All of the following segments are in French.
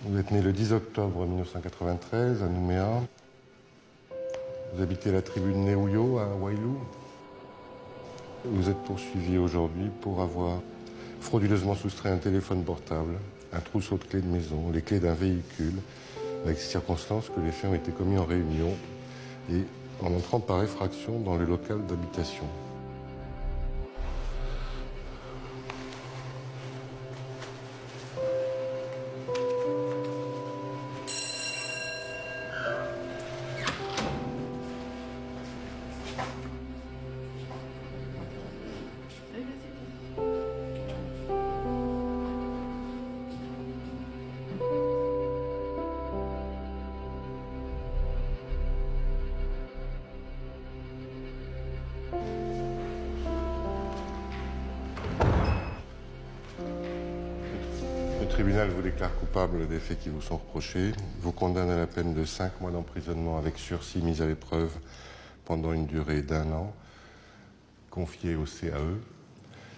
Vous êtes né le 10 octobre 1993 à Nouméa. Vous habitez la tribu de Néouyo à Wailou. Vous êtes poursuivi aujourd'hui pour avoir frauduleusement soustrait un téléphone portable, un trousseau de clés de maison, les clés d'un véhicule, avec circonstance que les faits ont été commis en réunion et en entrant par effraction dans le local d'habitation. Le tribunal vous déclare coupable des faits qui vous sont reprochés, vous condamne à la peine de 5 mois d'emprisonnement avec sursis mis à l'épreuve pendant une durée d'1 an, confié au CAE,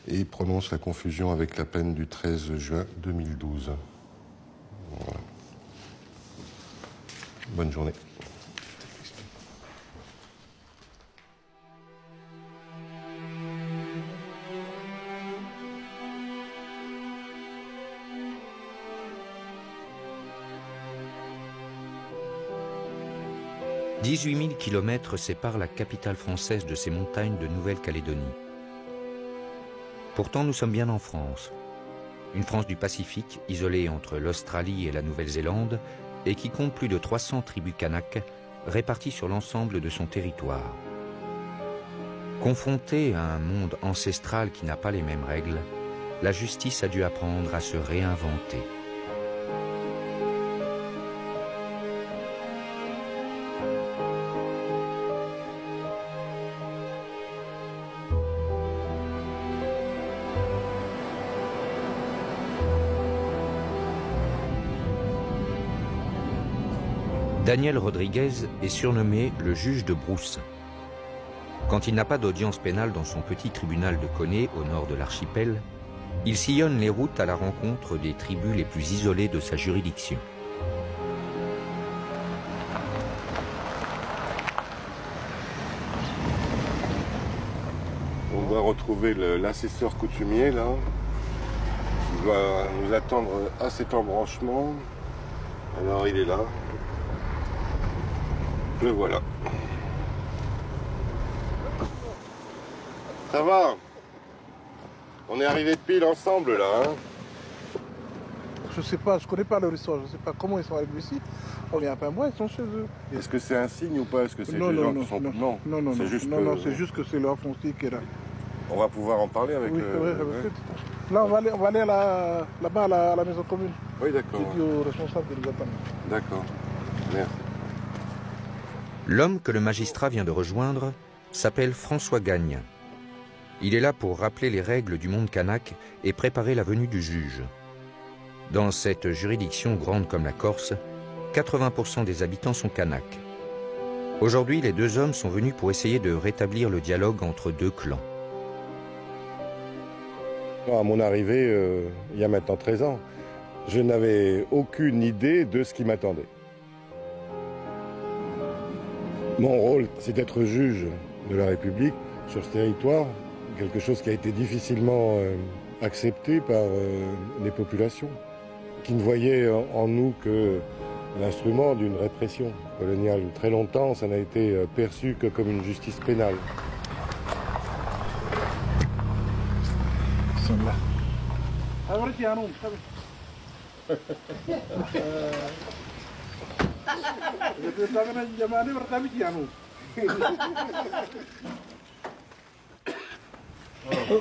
et prononce la confusion avec la peine du 13 juin 2012. Voilà. Bonne journée. 18 000 kilomètres séparent la capitale française de ces montagnes de Nouvelle-Calédonie. Pourtant, nous sommes bien en France. Une France du Pacifique, isolée entre l'Australie et la Nouvelle-Zélande, et qui compte plus de 300 tribus kanaks réparties sur l'ensemble de son territoire. Confrontée à un monde ancestral qui n'a pas les mêmes règles, la justice a dû apprendre à se réinventer. Daniel Rodriguez est surnommé le juge de brousse. Quand il n'a pas d'audience pénale dans son petit tribunal de Koné, au nord de l'archipel, il sillonne les routes à la rencontre des tribus les plus isolées de sa juridiction. On doit retrouver l'assesseur coutumier là, qui doit nous attendre à cet embranchement. Alors il est là. Le voilà. Ça va? On est arrivés de pile ensemble là, hein? Je sais pas, je connais pas leur histoire, je sais pas comment ils sont arrivés ici. On vient pas moi, ils sont chez eux. Est-ce que c'est un signe ou pas? Est-ce que c'est Non, des non, gens non, qui sont... non, non, non, c'est juste, non, c'est juste que c'est leur foncier qui est là. On va pouvoir en parler avec... Oui, ouais. Là, on va aller là-bas à la maison commune. Oui, d'accord. J'ai dit aux responsables de nous attendre. D'accord. Merci. L'homme que le magistrat vient de rejoindre s'appelle François Gagne. Il est là pour rappeler les règles du monde kanak et préparer la venue du juge. Dans cette juridiction grande comme la Corse, 80% des habitants sont kanaks. Aujourd'hui, les deux hommes sont venus pour essayer de rétablir le dialogue entre deux clans. À mon arrivée, il y a maintenant 13 ans, je n'avais aucune idée de ce qui m'attendait. Mon rôle, c'est d'être juge de la République sur ce territoire, quelque chose qui a été difficilement accepté par les populations, qui ne voyaient en nous que l'instrument d'une répression coloniale. Très longtemps, ça n'a été perçu que comme une justice pénale. Ils sont là.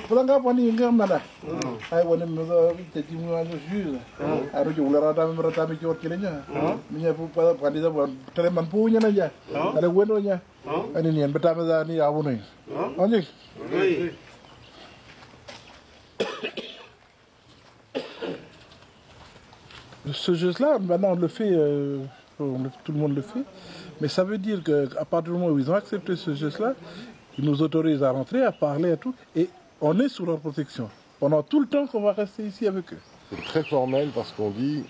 Pulang apa nih enggak mana? Ay wala mo tadi mo ano juice. Aro jo wala rata mo rata mi jot kilenya. Minya pu pa kanida bo teleman punya na ya. Ada weno nya. Ani ni betama za ni awu ni. Onye. Ce geste-là, maintenant on le fait, tout le monde le fait, mais ça veut dire qu'à partir du moment où ils ont accepté ce geste-là, ils nous autorisent à rentrer, à parler et tout, et on est sous leur protection. Pendant tout le temps qu'on va rester ici avec eux. C'est très formel parce qu'on dit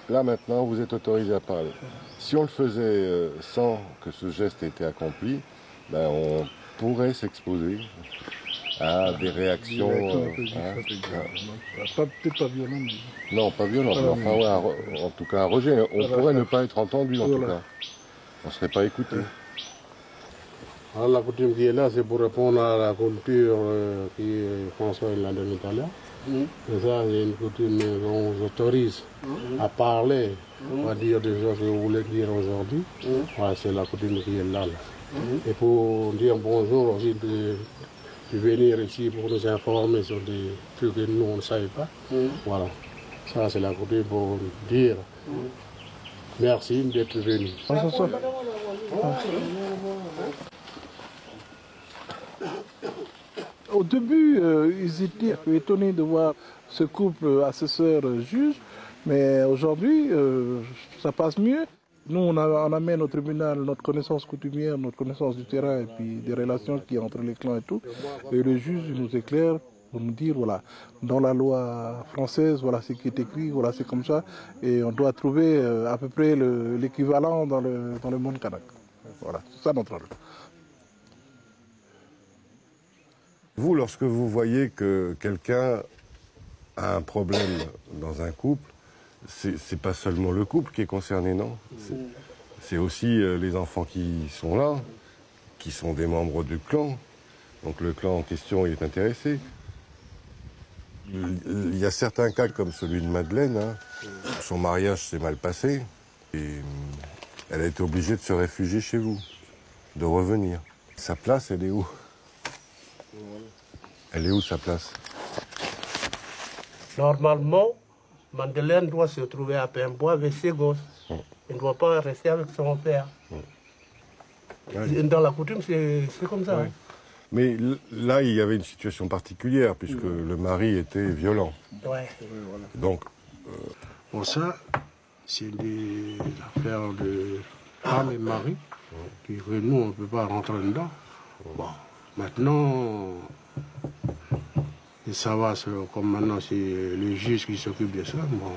Là maintenant, vous êtes autorisé à parler. Si on le faisait sans que ce geste ait été accompli, ben, on pourrait s'exposer à des réactions... Peut-être pas violentes. Non, pas violentes, mais enfin, ouais, en tout cas un rejet. On pourrait ne pas être entendu, en tout cas. On ne serait pas écouté. Alors, la coutume qui est là, c'est pour répondre à la culture qui François l'a donné tout à l'heure. Et ça, c'est une coutume qu'on vous autorise à parler, à dire des choses que vous voulez dire aujourd'hui. Voilà, c'est la coutume qui est là. Et pour dire bonjour aussi, de venir ici pour nous informer sur des trucs que nous, on ne savait pas. Voilà, ça, c'est la coutume pour dire merci d'être venu. Au début, ils étaient étonnés de voir ce couple assesseur-juge, mais aujourd'hui, ça passe mieux. Nous, on amène au tribunal notre connaissance coutumière, notre connaissance du terrain et puis des relations qu'il y a entre les clans et tout. Et le juge nous éclaire pour nous dire, voilà, dans la loi française, voilà ce qui est écrit, voilà c'est comme ça. Et on doit trouver à peu près l'équivalent dans le monde kanak. Voilà, c'est ça notre rôle. Vous, lorsque vous voyez que quelqu'un a un problème dans un couple, c'est pas seulement le couple qui est concerné, non? C'est aussi les enfants qui sont là, qui sont des membres du clan. Donc le clan en question, il est intéressé. Il y a certains cas comme celui de Madeleine, hein. Son mariage s'est mal passé et elle a été obligée de se réfugier chez vous, de revenir. Sa place, elle est où? Elle est où sa place? Normalement, Madeleine doit se trouver à Pembois avec ses gosses. Elle ne doit pas rester avec son père. Dans la coutume, c'est comme ça. Ouais. Mais là, il y avait une situation particulière, puisque le mari était violent. Ouais. Donc, pour ça, c'est des affaires de femme et mari, que nous, on ne peut pas rentrer dedans. Bon, maintenant, ça va, comme maintenant, c'est le juge qui s'occupe de ça. Bon,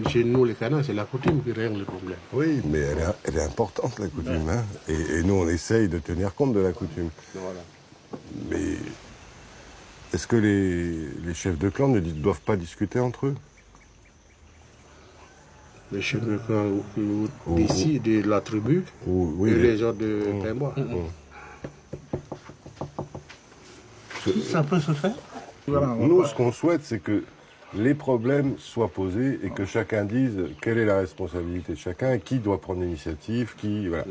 chez nous, les Kanaks, c'est la coutume qui règle le problème. oui, mais elle est importante, la coutume. Hein, et nous, on essaye de tenir compte de la coutume. Voilà. Mais est-ce que les chefs de clan ne doivent pas discuter entre eux? Les chefs de clan d'ici, de la tribu, Oui, et les autres de Pembois. Ça peut se faire. Nous, ce qu'on souhaite, c'est que les problèmes soient posés et que chacun dise quelle est la responsabilité de chacun, qui doit prendre l'initiative, qui... Voilà.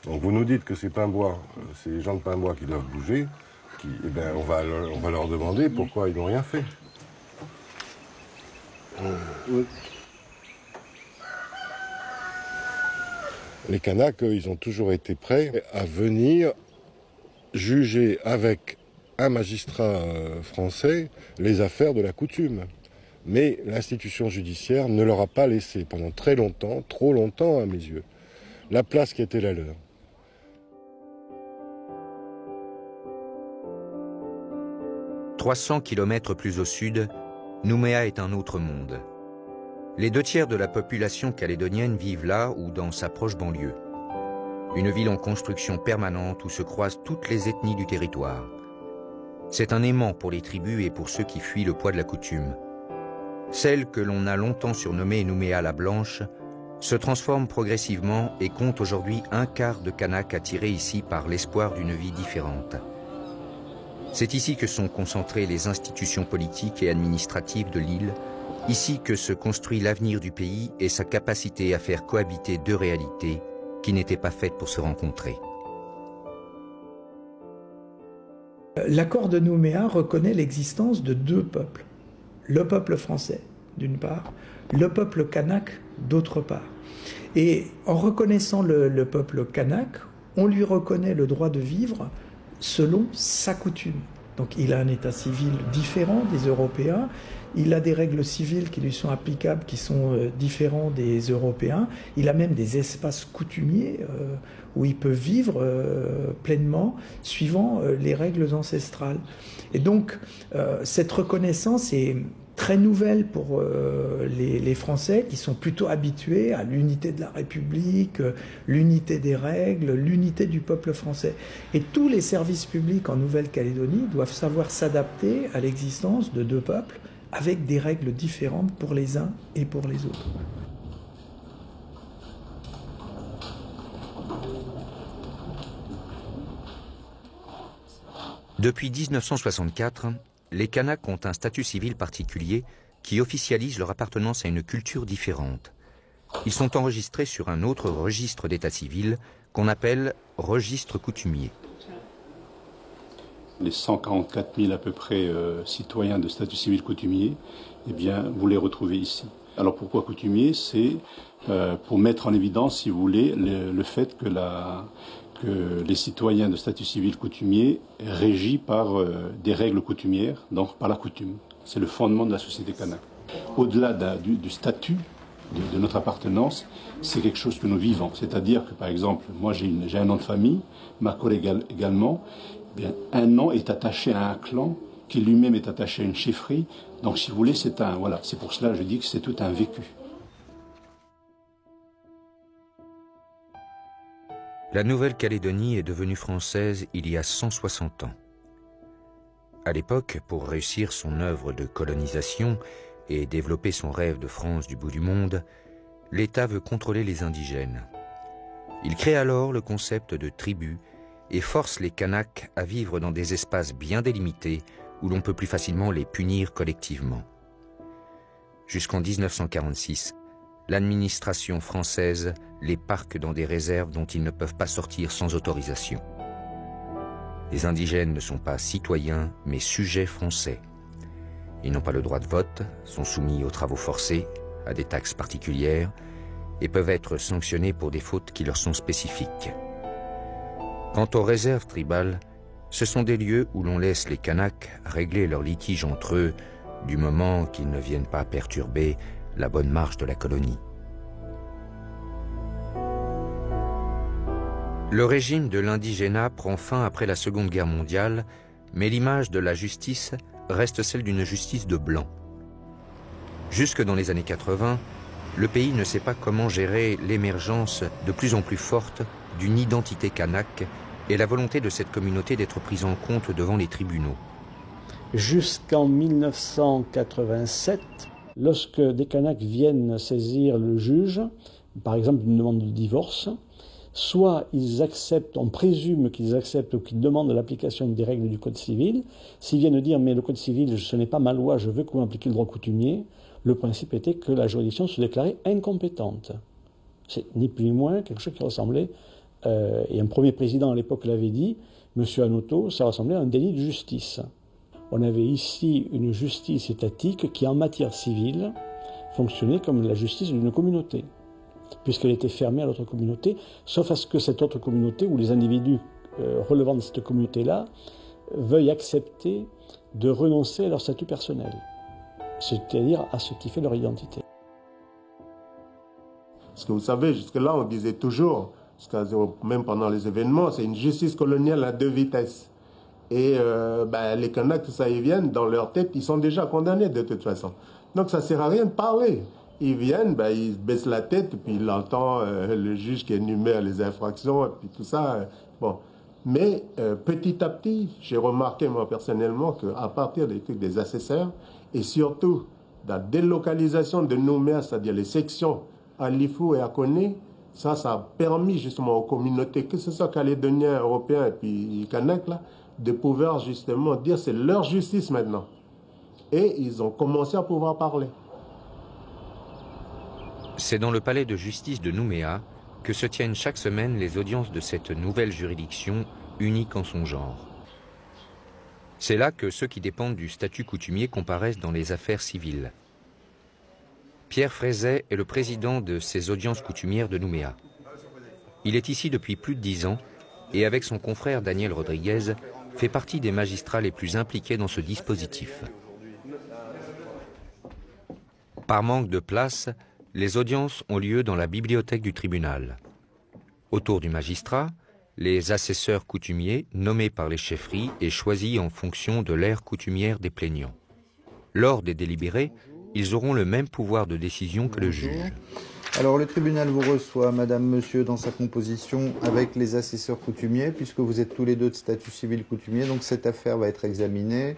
Donc vous nous dites que c'est Pembois, c'est les gens de Pembois qui doivent bouger, eh bien, on va leur demander pourquoi ils n'ont rien fait. Les Kanaks, ils ont toujours été prêts à venir juger avec un magistrat français les affaires de la coutume. Mais l'institution judiciaire ne leur a pas laissé pendant très longtemps, trop longtemps à mes yeux, la place qui était la leur. « 300 kilomètres plus au sud, Nouméa est un autre monde. Les 2/3 de la population calédonienne vivent là ou dans sa proche banlieue. Une ville en construction permanente où se croisent toutes les ethnies du territoire. C'est un aimant pour les tribus et pour ceux qui fuient le poids de la coutume. Celle que l'on a longtemps surnommée Nouméa la Blanche se transforme progressivement et compte aujourd'hui 1/4 de Kanaks attirés ici par l'espoir d'une vie différente. C'est ici que sont concentrées les institutions politiques et administratives de l'île, ici que se construit l'avenir du pays et sa capacité à faire cohabiter deux réalités qui n'étaient pas faites pour se rencontrer. L'accord de Nouméa reconnaît l'existence de deux peuples. Le peuple français, d'une part, le peuple kanak, d'autre part. Et en reconnaissant le peuple kanak, on lui reconnaît le droit de vivre selon sa coutume. Donc il a un état civil différent des Européens, il a des règles civiles qui lui sont applicables, qui sont différents des Européens, il a même des espaces coutumiers où il peut vivre pleinement suivant les règles ancestrales. Et donc cette reconnaissance est très nouvelle pour les Français qui sont plutôt habitués à l'unité de la République, l'unité des règles, l'unité du peuple français. Et tous les services publics en Nouvelle-Calédonie doivent savoir s'adapter à l'existence de deux peuples avec des règles différentes pour les uns et pour les autres. Depuis 1964, les Kanaks ont un statut civil particulier qui officialise leur appartenance à une culture différente. Ils sont enregistrés sur un autre registre d'état civil qu'on appelle registre coutumier. Les 144 000 à peu près citoyens de statut civil coutumier, eh bien, vous les retrouvez ici. Alors pourquoi coutumier? C'est pour mettre en évidence, si vous voulez, le fait que les citoyens de statut civil coutumier régis par des règles coutumières, donc par la coutume. C'est le fondement de la société kanak. Au-delà du statut de notre appartenance, c'est quelque chose que nous vivons. C'est-à-dire que, par exemple, moi j'ai un nom de famille, ma collègue également, eh bien, un nom est attaché à un clan qui lui-même est attaché à une chefferie. Donc, si vous voulez, c'est pour cela que je dis que c'est tout un vécu. La Nouvelle-Calédonie est devenue française il y a 160 ans. À l'époque, pour réussir son œuvre de colonisation et développer son rêve de France du bout du monde, l'État veut contrôler les indigènes. Il crée alors le concept de tribu et force les Kanaks à vivre dans des espaces bien délimités où l'on peut plus facilement les punir collectivement. Jusqu'en 1946, l'administration française les parque dans des réserves dont ils ne peuvent pas sortir sans autorisation. Les indigènes ne sont pas citoyens, mais sujets français. Ils n'ont pas le droit de vote, sont soumis aux travaux forcés, à des taxes particulières, et peuvent être sanctionnés pour des fautes qui leur sont spécifiques. Quant aux réserves tribales, ce sont des lieux où l'on laisse les Kanaks régler leurs litiges entre eux, du moment qu'ils ne viennent pas perturber la bonne marche de la colonie. Le régime de l'indigénat prend fin après la Seconde Guerre mondiale, mais l'image de la justice reste celle d'une justice de blanc. Jusque dans les années 80, le pays ne sait pas comment gérer l'émergence de plus en plus forte d'une identité kanak et la volonté de cette communauté d'être prise en compte devant les tribunaux. Jusqu'en 1987, lorsque des Kanaks viennent saisir le juge, par exemple d'une demande de divorce, soit ils acceptent, on présume qu'ils acceptent ou qu'ils demandent l'application des règles du Code civil. S'ils viennent dire « mais le Code civil, ce n'est pas ma loi, je veux que vous appliquiez le droit coutumier », le principe était que la juridiction se déclarait incompétente. C'est ni plus ni moins quelque chose qui ressemblait, et un premier président à l'époque l'avait dit, M. Hanoto, ça ressemblait à un délit de justice. On avait ici une justice étatique qui, en matière civile, fonctionnait comme la justice d'une communauté, puisqu'elle était fermée à l'autre communauté, sauf à ce que cette autre communauté, ou les individus relevant de cette communauté-là, veuillent accepter de renoncer à leur statut personnel, c'est-à-dire à ce qui fait leur identité. Parce que vous savez, jusque-là, on disait toujours, même pendant les événements, c'est une justice coloniale à deux vitesses. Et les Kanaks, tout ça, ils viennent, dans leur tête, ils sont déjà condamnés de toute façon. Donc ça ne sert à rien de parler. Ils viennent, ils baissent la tête, puis il entend le juge qui énumère les infractions, et puis tout ça. Bon. Mais petit à petit, j'ai remarqué moi personnellement qu'à partir des trucs des assesseurs, et surtout la délocalisation de Nouméa, c'est-à-dire les sections à Lifou et à Koné, ça a permis justement aux communautés, que ce soit calédoniens, européens et puis Kanaks, là, de pouvoir justement dire c'est leur justice maintenant. Et ils ont commencé à pouvoir parler. C'est dans le palais de justice de Nouméa que se tiennent chaque semaine les audiences de cette nouvelle juridiction unique en son genre. C'est là que ceux qui dépendent du statut coutumier comparaissent dans les affaires civiles. Pierre Frézet est le président de ces audiences coutumières de Nouméa. Il est ici depuis plus de 10 ans et avec son confrère Daniel Rodriguez fait partie des magistrats les plus impliqués dans ce dispositif. Par manque de place, les audiences ont lieu dans la bibliothèque du tribunal. Autour du magistrat, les assesseurs coutumiers nommés par les chefferies et choisis en fonction de l'ère coutumière des plaignants. Lors des délibérés, ils auront le même pouvoir de décision que le juge. Alors le tribunal vous reçoit, madame, monsieur, dans sa composition avec les assesseurs coutumiers, puisque vous êtes tous les deux de statut civil coutumier, donc cette affaire va être examinée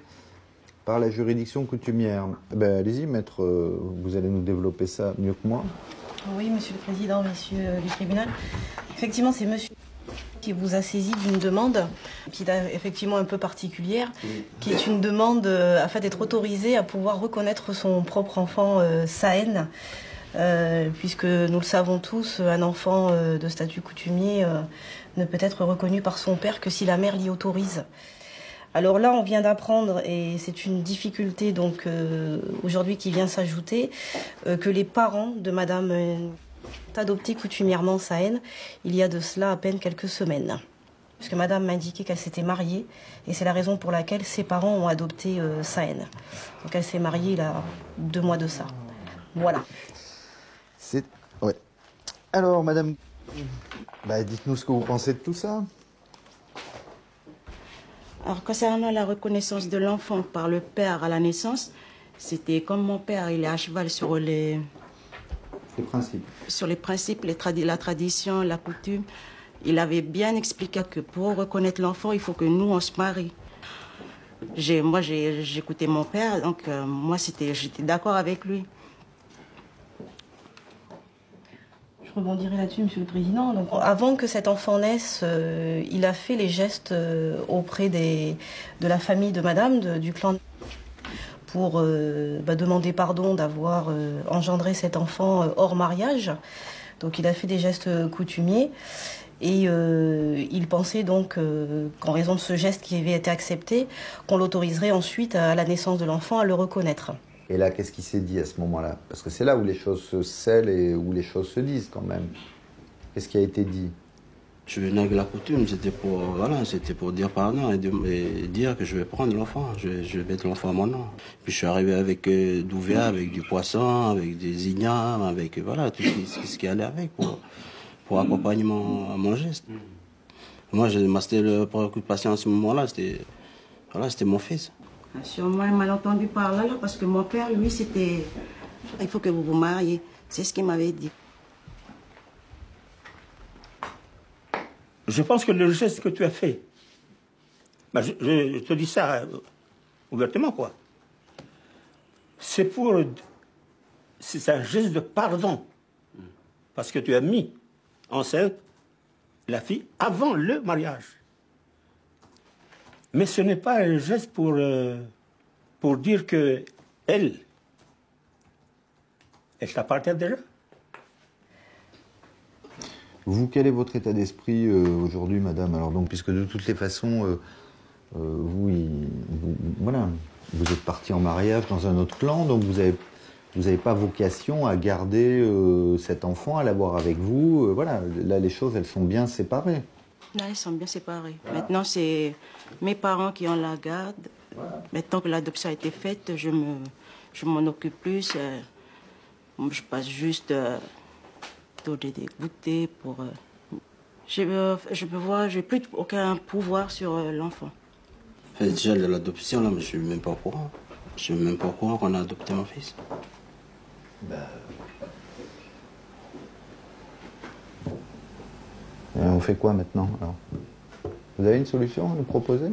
par la juridiction coutumière. Ben, allez-y, maître, vous allez nous développer ça mieux que moi. Oui, monsieur le président, messieurs du tribunal. Effectivement, c'est monsieur qui vous a saisi d'une demande qui est effectivement un peu particulière, qui est une demande afin d'être autorisé à pouvoir reconnaître son propre enfant Sahen, puisque nous le savons tous, un enfant de statut coutumier ne peut être reconnu par son père que si la mère l'y autorise. Alors là, on vient d'apprendre, et c'est une difficulté donc aujourd'hui qui vient s'ajouter, que les parents de madame adopté coutumièrement Sahen il y a de cela à peine quelques semaines. Puisque madame m'a indiqué qu'elle s'était mariée, et c'est la raison pour laquelle ses parents ont adopté Sahen. Donc elle s'est mariée il y a 2 mois de ça. Voilà. Ouais. Alors, madame, dites-nous ce que vous pensez de tout ça. Alors, concernant la reconnaissance de l'enfant par le père à la naissance, c'était comme mon père, il est à cheval sur les principes. Sur les principes, la tradition, la coutume. Il avait bien expliqué que pour reconnaître l'enfant, il faut que nous, on se marie. Moi, j'écoutais mon père, donc moi, j'étais d'accord avec lui. Je rebondirai là-dessus, monsieur le président. Donc, avant que cet enfant naisse, il a fait les gestes auprès de la famille de madame, du clan, pour demander pardon d'avoir engendré cet enfant hors mariage. Donc il a fait des gestes coutumiers. Et il pensait donc qu'en raison de ce geste qui avait été accepté, qu'on l'autoriserait ensuite à la naissance de l'enfant à le reconnaître. Et là, qu'est-ce qui s'est dit à ce moment-là? Parce que c'est là où les choses se scellent et où les choses se disent quand même. Qu'est-ce qui a été dit? Je venais avec la coutume, c'était pour dire pardon et dire que je vais prendre l'enfant, je vais mettre l'enfant à mon nom. Puis je suis arrivé avec d'ouvert, avec du poisson, avec des ignames, avec tout ce qui allait avec pour accompagnement à mon geste. Moi, c'était la préoccupation à ce moment-là, c'était mon fils. Sûrement un malentendu par là, parce que mon père, lui, c'était il faut que vous vous mariez. C'est ce qu'il m'avait dit. Je pense que le geste que tu as fait, je te dis ça ouvertement, quoi. C'est un geste de pardon. Parce que tu as mis enceinte la fille avant le mariage. Mais ce n'est pas un geste pour dire que elle t'appartient déjà. Vous, quel est votre état d'esprit aujourd'hui, madame? Alors donc, puisque de toutes les façons, vous êtes parti en mariage dans un autre clan, donc vous n'avez pas vocation à garder cet enfant, à l'avoir avec vous. Là, les choses, elles sont bien séparées. Là, elles sont bien séparées. Maintenant, c'est mes parents qui en la gardent. Maintenant que l'adoption a été faite, je m'en occupe plus. Je passe juste donner des goûters pour... j'ai plus aucun pouvoir sur l'enfant. Déjà, de l'adoption, là, mais je ne suis même pas au courant. Je ne suis même pas au courant qu'on a adopté mon fils. Et on fait quoi maintenant alors? Vous avez une solution à nous proposer?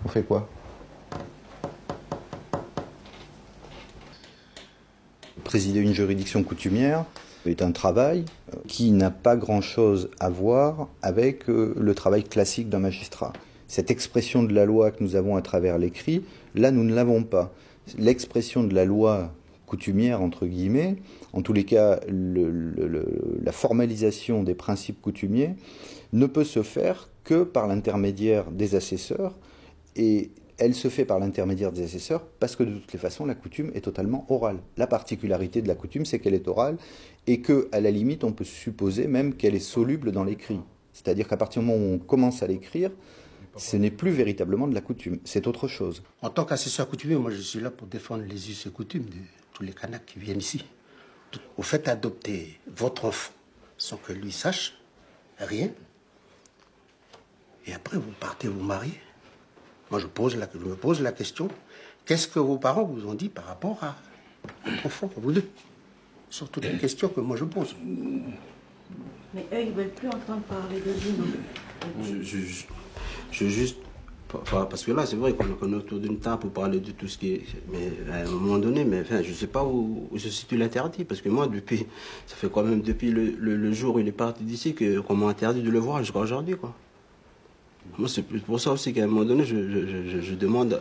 On fait quoi? Présider une juridiction coutumière est un travail qui n'a pas grand-chose à voir avec le travail classique d'un magistrat. Cette expression de la loi que nous avons à travers l'écrit, là nous ne l'avons pas. L'expression de la loi coutumière, entre guillemets, en tous les cas, la formalisation des principes coutumiers ne peut se faire que par l'intermédiaire des assesseurs, et elle se fait par l'intermédiaire des assesseurs parce que de toutes les façons, la coutume est totalement orale. La particularité de la coutume, c'est qu'elle est orale et qu'à la limite, on peut supposer même qu'elle est soluble dans l'écrit. C'est-à-dire qu'à partir du moment où on commence à l'écrire, ce n'est plus véritablement de la coutume, c'est autre chose. En tant qu'assesseur coutumier, moi je suis là pour défendre les us et coutumes de tous les Kanaks qui viennent ici. Vous faites adopter votre enfant sans que lui sache rien, et après vous partez vous marier. Moi, je me pose la question, qu'est-ce que vos parents vous ont dit par rapport à votre enfant, vous deux? Ce sont toutes les questions que moi je pose. Mais eux, ils ne veulent plus entendre parler de lui. Je juste... Parce que là, c'est vrai qu'on est autour d'une table pour parler de tout ce qui est... Mais à un moment donné, mais, enfin, je ne sais pas où se situe l'interdit. Parce que moi, ça fait quand même depuis le jour où il est parti d'ici qu'on m'a interdit de le voir jusqu'à aujourd'hui, quoi. Moi, c'est pour ça aussi qu'à un moment donné, je demande...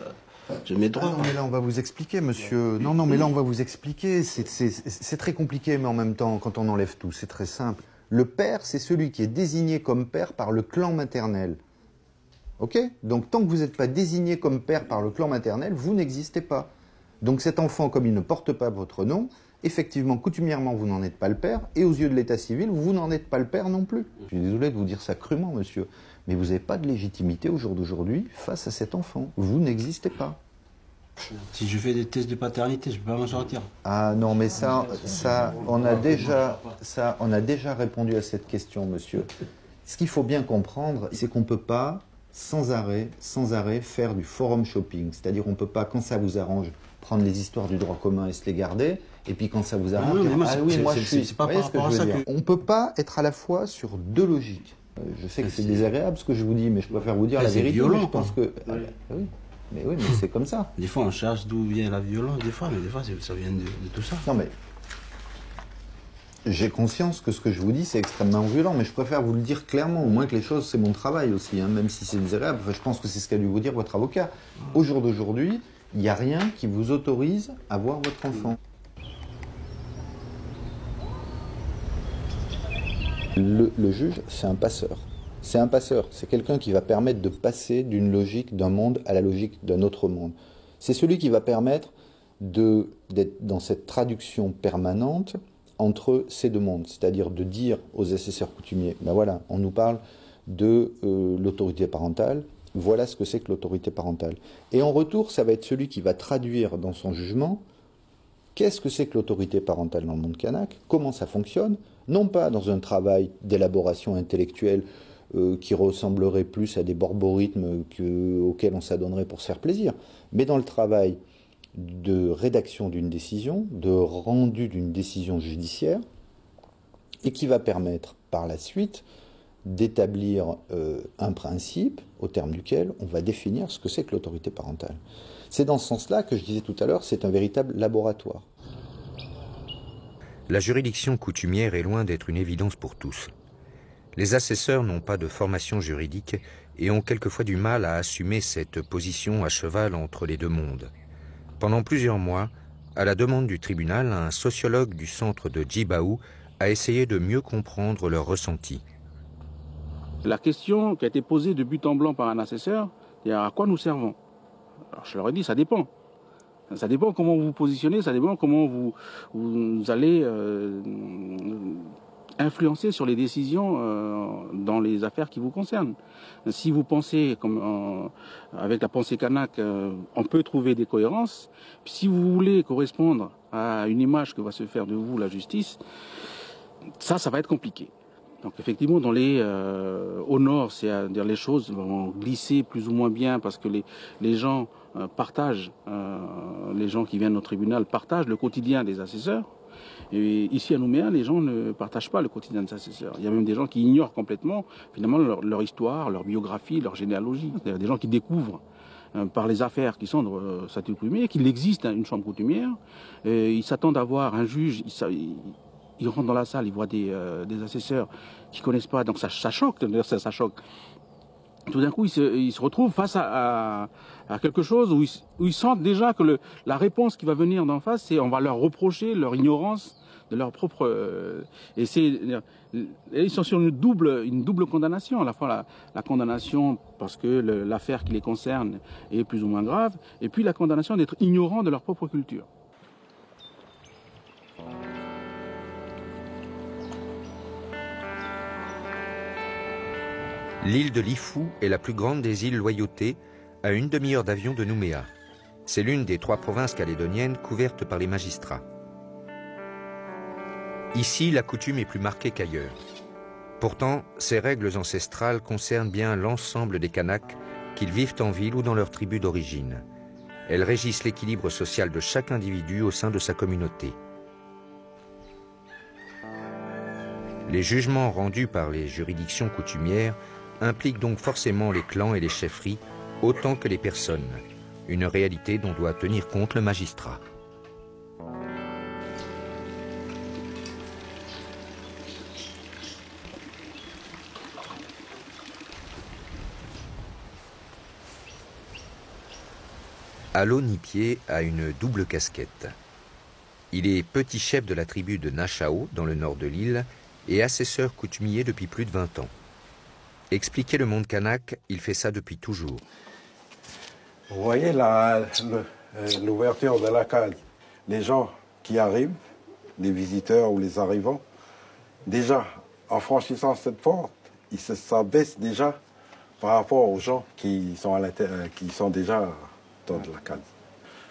Je mets droit. Ah non, mais là, on va vous expliquer, monsieur. Non, non, mais là, on va vous expliquer. C'est très compliqué, mais en même temps, quand on enlève tout, c'est très simple. Le père, c'est celui qui est désigné comme père par le clan maternel. Ok? Donc, tant que vous n'êtes pas désigné comme père par le clan maternel, vous n'existez pas. Donc, cet enfant, comme il ne porte pas votre nom, effectivement, coutumièrement, vous n'en êtes pas le père, et aux yeux de l'état civil, vous n'en êtes pas le père non plus. Je suis désolé de vous dire ça crûment, monsieur, mais vous n'avez pas de légitimité au jour d'aujourd'hui face à cet enfant. Vous n'existez pas. Si je fais des tests de paternité, je ne peux pas m'en sortir. Ah non, mais on a déjà répondu à cette question, monsieur. Ce qu'il faut bien comprendre, c'est qu'on ne peut pas, sans arrêt, faire du forum shopping. C'est-à-dire, on ne peut pas, quand ça vous arrange, prendre les histoires du droit commun et se les garder, et puis quand ça vous arrange, c'est pas par rapport à ça que... On ne peut pas être à la fois sur deux logiques. Je sais que c'est désagréable ce que je vous dis, mais je préfère vous dire la vérité. Violent, je pense que... oui. Mais oui, mais c'est comme ça. Des fois, on cherche d'où vient la violence, mais des fois, ça vient de tout ça. Non, mais j'ai conscience que ce que je vous dis, c'est extrêmement violent, mais je préfère vous le dire clairement, au moins que les choses, c'est mon travail aussi, hein, même si c'est désagréable. Enfin, je pense que c'est ce qu'a dû vous dire votre avocat. Au jour d'aujourd'hui, il n'y a rien qui vous autorise à voir votre enfant. Le juge, c'est un passeur. C'est un passeur, c'est quelqu'un qui va permettre de passer d'une logique d'un monde à la logique d'un autre monde. C'est celui qui va permettre d'être dans cette traduction permanente entre ces deux mondes, c'est-à-dire de dire aux assesseurs coutumiers, ben voilà, on nous parle de l'autorité parentale, voilà ce que c'est que l'autorité parentale. Et en retour, ça va être celui qui va traduire dans son jugement qu'est-ce que c'est que l'autorité parentale dans le monde kanak, comment ça fonctionne, non pas dans un travail d'élaboration intellectuelle qui ressemblerait plus à des borborithmes auxquels on s'adonnerait pour se faire plaisir, mais dans le travail de rédaction d'une décision, de rendu d'une décision judiciaire, et qui va permettre par la suite d'établir un principe au terme duquel on va définir ce que c'est que l'autorité parentale. C'est dans ce sens-là que je disais tout à l'heure, c'est un véritable laboratoire. La juridiction coutumière est loin d'être une évidence pour tous. Les assesseurs n'ont pas de formation juridique et ont quelquefois du mal à assumer cette position à cheval entre les deux mondes. Pendant plusieurs mois, à la demande du tribunal, un sociologue du centre de Djibaou a essayé de mieux comprendre leurs ressentis. La question qui a été posée de but en blanc par un assesseur, c'est à quoi nous servons? Alors je leur ai dit, ça dépend. Ça dépend comment vous vous positionnez, ça dépend comment vous allez influencer sur les décisions dans les affaires qui vous concernent. Si vous pensez, avec la pensée kanak, on peut trouver des cohérences. Puis si vous voulez correspondre à une image que va se faire de vous la justice, ça va être compliqué. Donc effectivement, au nord, c'est-à-dire les choses vont glisser plus ou moins bien parce que les gens partagent, les gens qui viennent au tribunal partagent le quotidien des assesseurs. Et ici à Nouméa, les gens ne partagent pas le quotidien des assesseurs. Il y a même des gens qui ignorent complètement finalement leur histoire, leur biographie, leur généalogie. C'est-à-dire des gens qui découvrent par les affaires qui sont dans le statut coutumier qu'il existe une chambre coutumière. Ils s'attendent à voir un juge. Ils rentrent dans la salle, ils voient des assesseurs qui ne connaissent pas, donc ça choque, ça choque. Tout d'un coup, ils se retrouvent face à quelque chose où ils sentent déjà que la réponse qui va venir d'en face, c'est on va leur reprocher leur ignorance de leur propre... ils sont sur une double condamnation, à la fois la condamnation parce que l'affaire qui les concerne est plus ou moins grave, et puis la condamnation d'être ignorants de leur propre culture. L'île de Lifou est la plus grande des îles Loyauté, à une demi-heure d'avion de Nouméa. C'est l'une des 3 provinces calédoniennes couvertes par les magistrats. Ici, la coutume est plus marquée qu'ailleurs. Pourtant, ces règles ancestrales concernent bien l'ensemble des Kanaks, qu'ils vivent en ville ou dans leur tribu d'origine. Elles régissent l'équilibre social de chaque individu au sein de sa communauté. Les jugements rendus par les juridictions coutumières impliquent donc forcément les clans et les chefferies autant que les personnes, une réalité dont doit tenir compte le magistrat. Allo Nipier a une double casquette. Il est petit chef de la tribu de Nachao, dans le nord de l'île, et assesseur coutumier depuis plus de 20 ans. Expliquer le monde kanak, il fait ça depuis toujours. Vous voyez l'ouverture de la case. Les gens qui arrivent, les visiteurs ou les arrivants, déjà, en franchissant cette porte, ils s'abaissent déjà par rapport aux gens qui sont déjà dans la case.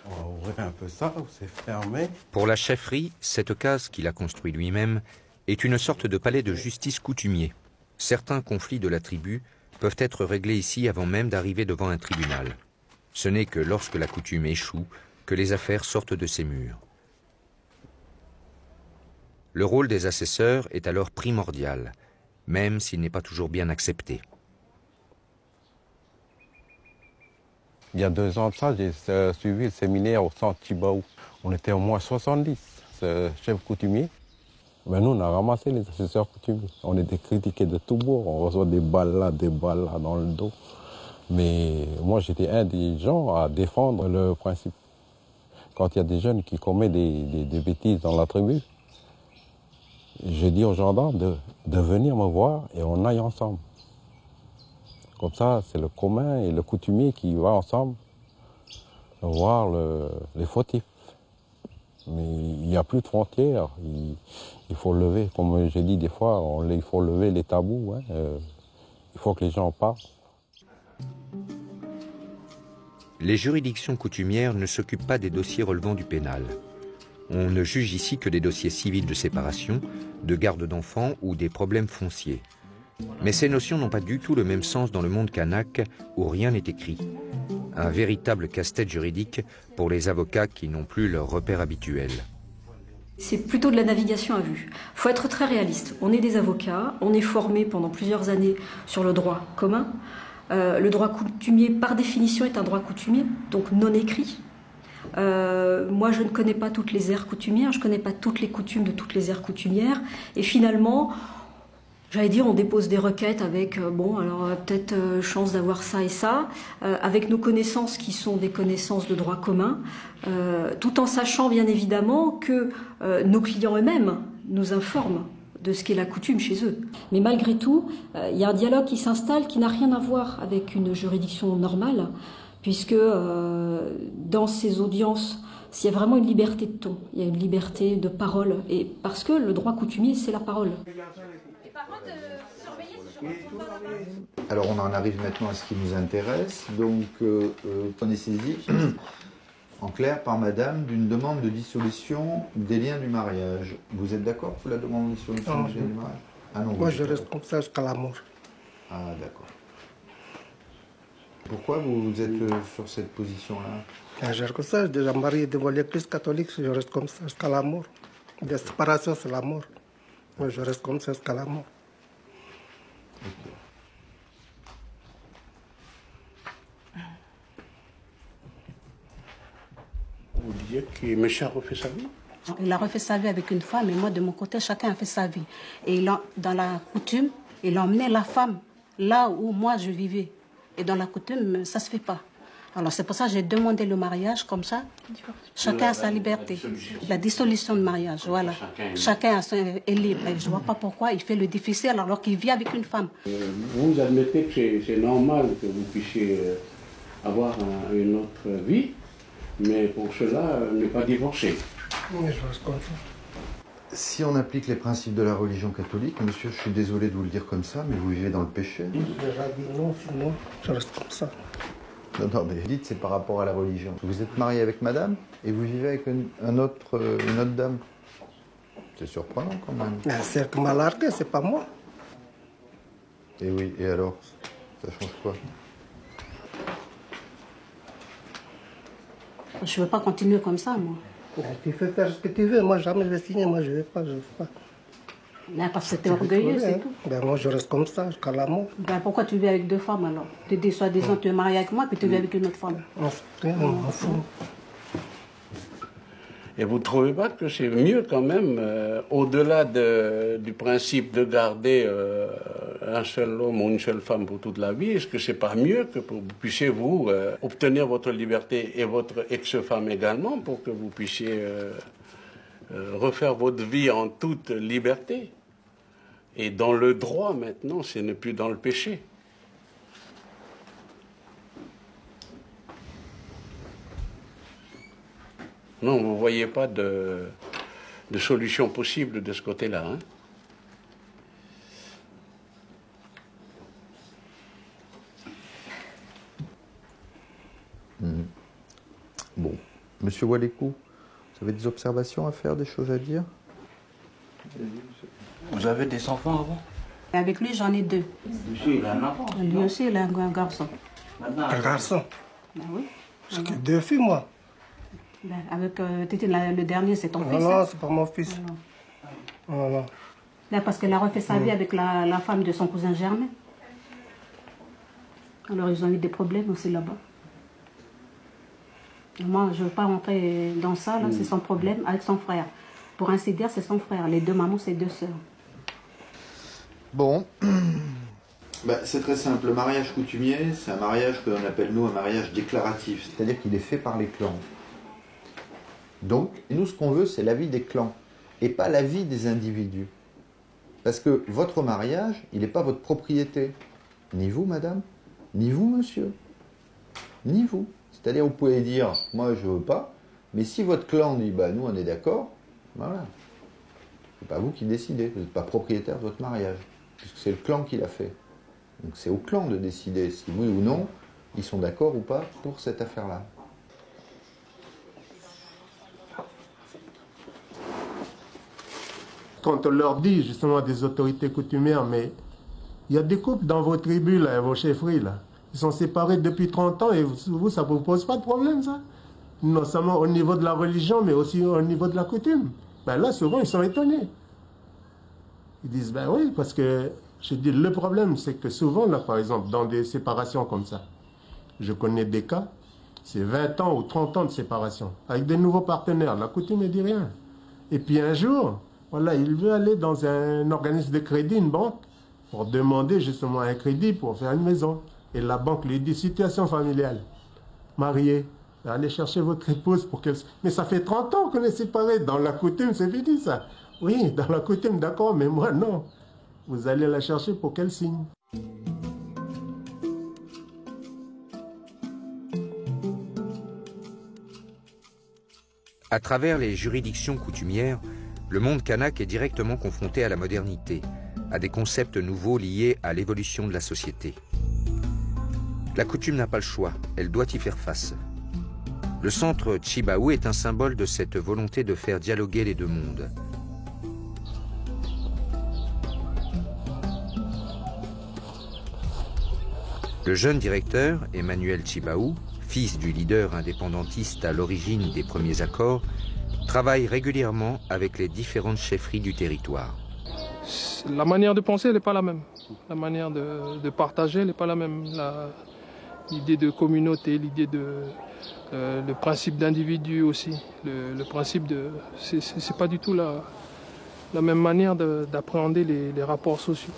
On va ouvrir un peu ça, c'est fermé. Pour la chefferie, cette case qu'il a construite lui-même est une sorte de palais de justice coutumier. Certains conflits de la tribu peuvent être réglés ici avant même d'arriver devant un tribunal. Ce n'est que lorsque la coutume échoue que les affaires sortent de ces murs. Le rôle des assesseurs est alors primordial, même s'il n'est pas toujours bien accepté. Il y a 2 ans de ça, j'ai suivi le séminaire au centre Chibaou. On était au moins 70 chefs coutumiers. Ben nous, on a ramassé les assesseurs coutumiers. On était critiqués de tous bords. On reçoit des balles là dans le dos. Mais moi, j'étais un des gens à défendre le principe. Quand il y a des jeunes qui commettent des bêtises dans la tribu, je dis aux gendarmes de venir me voir et on aille ensemble. Comme ça, c'est le commun et le coutumier qui va ensemble voir les fautifs. Mais il n'y a plus de frontières. Il faut lever, comme j'ai dit des fois, il faut lever les tabous. Hein. Il faut que les gens parlent. Les juridictions coutumières ne s'occupent pas des dossiers relevant du pénal. On ne juge ici que des dossiers civils de séparation, de garde d'enfants ou des problèmes fonciers. Mais ces notions n'ont pas du tout le même sens dans le monde kanak où rien n'est écrit. Un véritable casse-tête juridique pour les avocats qui n'ont plus leur repère habituel. C'est plutôt de la navigation à vue. Il faut être très réaliste. On est des avocats, on est formés pendant plusieurs années sur le droit commun. Le droit coutumier, par définition, est un droit coutumier, donc non écrit. Moi, je ne connais pas toutes les aires coutumières, je ne connais pas toutes les coutumes de toutes les aires coutumières. Et finalement, j'allais dire, on dépose des requêtes avec, peut-être chance d'avoir ça et ça, avec nos connaissances qui sont des connaissances de droit commun, tout en sachant bien évidemment que nos clients eux-mêmes nous informent de ce qu'est la coutume chez eux. Mais malgré tout, il y a un dialogue qui s'installe qui n'a rien à voir avec une juridiction normale, puisque dans ces audiences, il y a vraiment une liberté de ton, il y a une liberté de parole, et parce que le droit coutumier, c'est la parole. Alors on en arrive maintenant à ce qui nous intéresse. Donc on est saisi, en clair, par madame, d'une demande de dissolution des liens du mariage. Vous êtes d'accord pour la demande de dissolution des liens du mariage? Ah non. Moi je reste comme ça jusqu'à la mort. Ah d'accord. Pourquoi vous êtes sur cette position-là? Je reste comme ça, j'ai déjà marié devant l'église catholique, je reste comme ça jusqu'à la mort. La séparation c'est la mort. Moi je reste comme ça jusqu'à la mort. Okay. Vous disiez que monsieur a refait sa vie? Il a refait sa vie avec une femme et moi de mon côté chacun a fait sa vie. Et dans la coutume, il a emmené la femme là où moi je vivais. Et dans la coutume, ça ne se fait pas. Alors c'est pour ça que j'ai demandé le mariage comme ça. Chacun a sa liberté. La dissolution de mariage, voilà. Chacun est libre. Et je ne vois pas pourquoi il fait le difficile alors qu'il vit avec une femme. Vous admettez que c'est normal que vous puissiez avoir une autre vie, mais pour cela, ne pas divorcer. Oui, je reste comme ça. Si on applique les principes de la religion catholique, monsieur, je suis désolé de vous le dire comme ça, mais vous vivez dans le péché. Non, sinon, je reste comme ça. Non, mais dites, c'est par rapport à la religion. Vous êtes marié avec madame et vous vivez avec une autre dame. C'est surprenant quand même. C'est que m'a largué, c'est pas moi. Et oui, et alors? Ça change quoi? Je ne veux pas continuer comme ça, moi. Tu fais faire ce que tu veux. Moi, jamais je vais signer. Moi, je ne vais pas. Mais parce que tu es orgueilleux, c'est tout. Ben, moi, je reste comme ça jusqu'à la mort. Ben, pourquoi tu vis avec 2 femmes alors? Tu dis soi-disant tu es marié avec moi, puis tu vis avec une autre femme. On m'en fout. Et vous ne trouvez pas que c'est mieux quand même, au-delà du principe de garder un seul homme ou une seule femme pour toute la vie, est-ce que c'est pas mieux que vous puissiez vous obtenir votre liberté et votre ex-femme également pour que vous puissiez refaire votre vie en toute liberté? Et dans le droit maintenant, ce n'est plus dans le péché. Non, vous ne voyez pas de solution possible de ce côté-là, hein? Bon. Monsieur Walekou, vous avez des observations à faire, des choses à dire? Vous avez des enfants avant? Avec lui, j'en ai 2. Lui aussi, il a un enfant. Lui aussi, il a un garçon. Un garçon? Ben oui. J'ai que 2 filles, moi. Ben, avec Tété, le dernier, c'est ton fils. Non, c'est pas mon fils. Non. Ben, parce qu'elle a refait sa vie avec la femme de son cousin Germain. Alors, ils ont eu des problèmes aussi là-bas. Moi, je ne veux pas rentrer dans ça, là, c'est son problème avec son frère. Pour ainsi dire, c'est son frère. Les 2 mamans, c'est 2 sœurs. Bon. Ben, c'est très simple. Le mariage coutumier, c'est un mariage que l'on appelle, nous, un mariage déclaratif. C'est-à-dire qu'il est fait par les clans. Donc, nous, ce qu'on veut, c'est la vie des clans, et pas la vie des individus. Parce que votre mariage, il n'est pas votre propriété. Ni vous, madame, ni vous, monsieur, ni vous. C'est-à-dire, vous pouvez dire, moi, je ne veux pas, mais si votre clan dit, bah, nous, on est d'accord, voilà. C'est pas vous qui décidez, vous n'êtes pas propriétaire de votre mariage, puisque c'est le clan qui l'a fait. Donc, c'est au clan de décider si oui ou non, ils sont d'accord ou pas pour cette affaire-là. Quand on leur dit justement des autorités coutumières, mais il y a des couples dans vos tribus, là, vos chefferies, là. Ils sont séparés depuis 30 ans et vous, ça ne vous pose pas de problème, ça? Non seulement au niveau de la religion, mais aussi au niveau de la coutume. Ben là, souvent, ils sont étonnés. Ils disent, ben oui, parce que, je dis, le problème, c'est que souvent, là, par exemple, dans des séparations comme ça, je connais des cas, c'est 20 ans ou 30 ans de séparation, avec des nouveaux partenaires. La coutume ne dit rien. Et puis un jour, voilà, il veut aller dans un organisme de crédit, une banque, pour demander justement un crédit pour faire une maison. Et la banque lui dit, situation familiale, marié, allez chercher votre épouse pour qu'elle... Mais ça fait 30 ans qu'on est séparés. Dans la coutume, c'est fini ça. Oui, dans la coutume, d'accord, mais moi, non. Vous allez la chercher pour qu'elle signe. À travers les juridictions coutumières, le monde kanak est directement confronté à la modernité, à des concepts nouveaux liés à l'évolution de la société. La coutume n'a pas le choix, elle doit y faire face. Le centre Tshibahou est un symbole de cette volonté de faire dialoguer les 2 mondes. Le jeune directeur, Emmanuel Tshibahou, fils du leader indépendantiste à l'origine des premiers accords, travaille régulièrement avec les différentes chefferies du territoire. La manière de penser, elle n'est pas la même. La manière de partager, elle n'est pas la même. L'idée de communauté, l'idée le principe d'individu aussi. Le principe de... C'est pas du tout la même manière d'appréhender les rapports sociaux.